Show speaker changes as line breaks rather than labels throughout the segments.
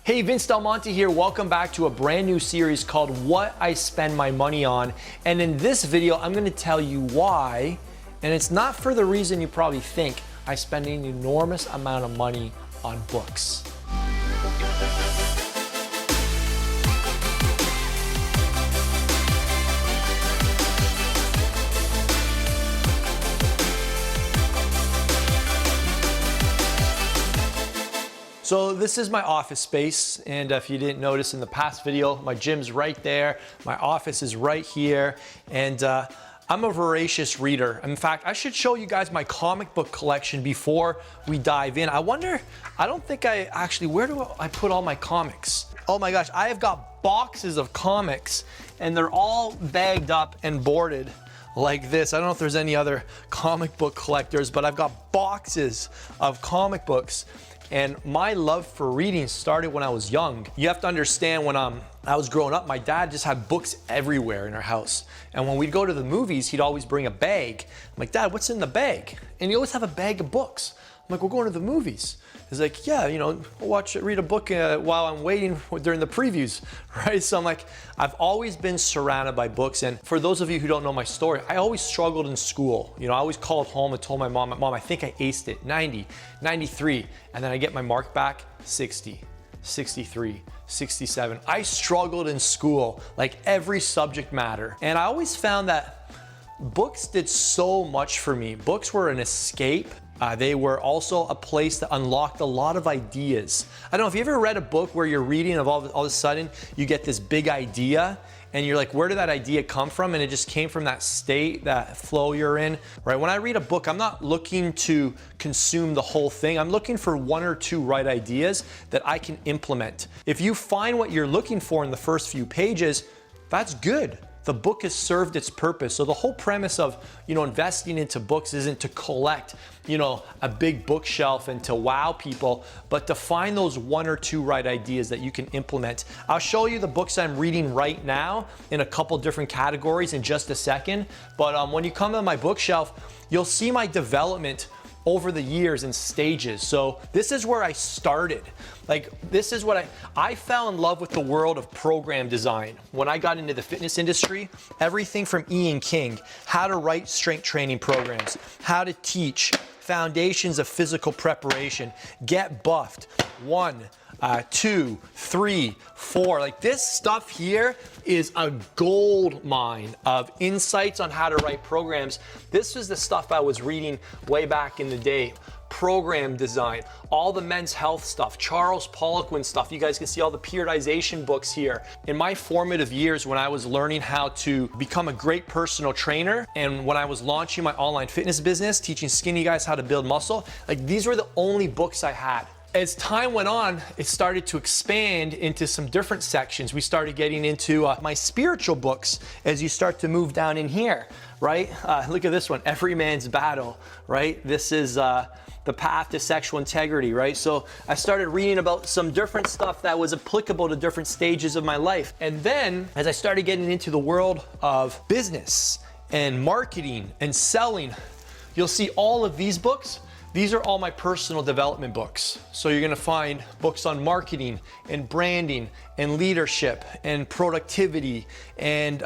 Hey, Vince Del Monte here. Welcome back to a brand new series called What I Spend My Money On. And in this video, I'm gonna tell you why, and it's not for the reason you probably think. I spend an enormous amount of money on books. So this is my office space, and if you didn't notice in the past video, my gym's right there, my office is right here, and I'm a voracious reader. In fact, I should show you guys my comic book collection before we dive in. I don't think I actually, where do I put all my comics? Oh my gosh, I have got boxes of comics, and they're all bagged up and boarded like this. I don't know if there's any other comic book collectors, but I've got boxes of comic books. And my love for reading started when I was young. You have to understand, when I was growing up, my dad just had books everywhere in our house. And when we'd go to the movies, he'd always bring a bag. I'm like, Dad, what's in the bag? And he always have a bag of books. I'm like, we're going to the movies. He's like, yeah, you know, read a book while I'm waiting during the previews, right? So I'm like, I've always been surrounded by books. And for those of you who don't know my story, I always struggled in school. You know, I always called home and told my mom, I think I aced it, 90, 93. And then I get my mark back, 60, 63, 67. I struggled in school, like every subject matter. And I always found that books did so much for me. Books were an escape. They were also a place that unlocked a lot of ideas. I don't know if you ever read a book where you're reading and all of a sudden you get this big idea and you're like, where did that idea come from? And it just came from that state, that flow you're in, right? When I read a book, I'm not looking to consume the whole thing. I'm looking for one or two right ideas that I can implement. If you find what you're looking for in the first few pages, that's good. The book has served its purpose. So the whole premise of, investing into books isn't to collect, a big bookshelf and to wow people, but to find those one or two right ideas that you can implement. I'll show you the books I'm reading right now in a couple different categories in just a second. But when you come to my bookshelf, you'll see my development over the years in stages. So this is where I started. This is what I fell in love with the world of program design. When I got into the fitness industry, everything from Ian King, how to write strength training programs, how to teach, foundations of physical preparation, get buffed, 1, 2, 3, 4. This stuff here is a gold mine of insights on how to write programs. This is the stuff I was reading way back in the day. Program design, all the men's health stuff, Charles Poliquin stuff. You guys can see all the periodization books here. In my formative years, when I was learning how to become a great personal trainer, and when I was launching my online fitness business, teaching skinny guys how to build muscle, these were the only books I had. As time went on, it started to expand into some different sections. We started getting into my spiritual books as you start to move down in here, right? Look at this one, Every Man's Battle, right? This is The Path to Sexual Integrity, right? So I started reading about some different stuff that was applicable to different stages of my life. And then as I started getting into the world of business and marketing and selling, you'll see all of these books. These are all my personal development books. So you're gonna find books on marketing and branding and leadership and productivity and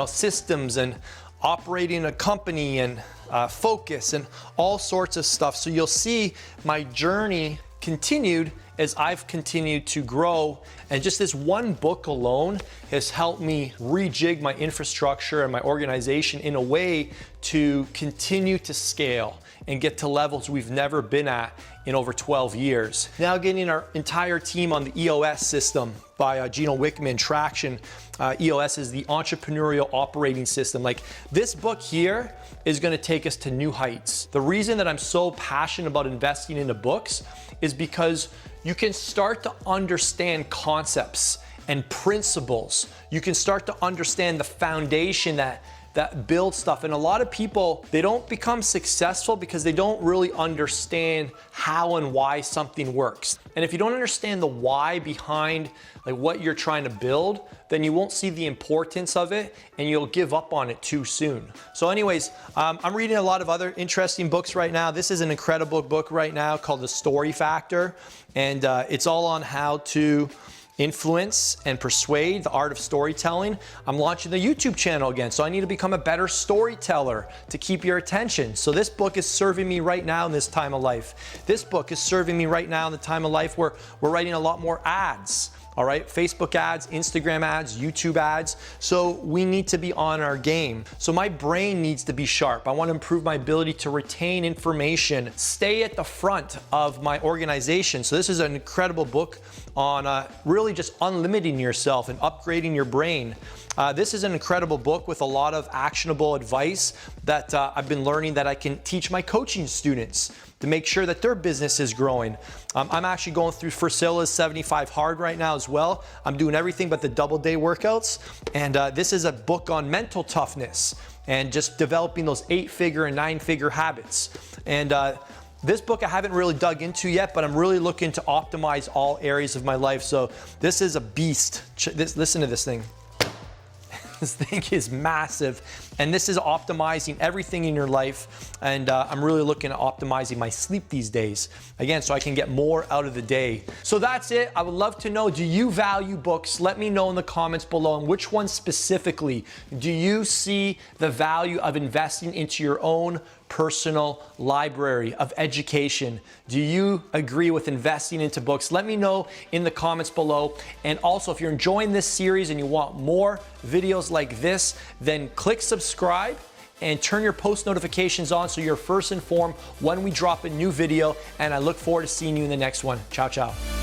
systems and operating a company and focus and all sorts of stuff. So you'll see my journey continued as I've continued to grow. And just this one book alone has helped me rejig my infrastructure and my organization in a way to continue to scale and get to levels we've never been at in over 12 years. Now getting our entire team on the EOS system by GINO WICKMAN Traction. EOS is the Entrepreneurial Operating System. This book here is gonna take us to new heights. The reason that I'm so passionate about investing into books is because you can start to understand concepts and principles. You can start to understand the foundation that that build stuff. And a lot of people, they don't become successful because they don't really understand how and why something works. And if you don't understand the why behind like what you're trying to build, then you won't see the importance of it and you'll give up on it too soon. So anyways, I'm reading a lot of other interesting books right now. This is an incredible book right now called The Story Factor. And it's all on how to influence and persuade, the art of storytelling. I'm launching the YouTube channel again, so I need to become a better storyteller to keep your attention. So this book is serving me right now in this time of life. This book is serving me right now in the time of life where we're writing a lot more ads. All right, Facebook ads, Instagram ads, YouTube ads. So we need to be on our game. So my brain needs to be sharp. I want to improve my ability to retain information, stay at the front of my organization. So this is an incredible book on really just unlimiting yourself and upgrading your brain. This is an incredible book with a lot of actionable advice that I've been learning that I can teach my coaching students to make sure that their business is growing. I'm actually going through FRISELLA's 75 Hard right now as well. I'm doing everything but the double-day workouts. And this is a book on mental toughness and just developing those 8-figure and 9-figure habits. And this book I haven't really dug into yet, but I'm really looking to optimize all areas of my life. So this is a beast. Listen to this thing. This thing is massive, and this is optimizing everything in your life. And I'm really looking at optimizing my sleep these days, again, so I can get more out of the day. So that's it. I would love to know, do you value books? Let me know in the comments below, and which one specifically do you see the value of investing into your own personal library of education? Do you agree with investing into books? Let me know in the comments below. And also, if you're enjoying this series and you want more videos like this, then click subscribe and turn your post notifications on so you're first informed when we drop a new video. And I look forward to seeing you in the next one. Ciao, ciao.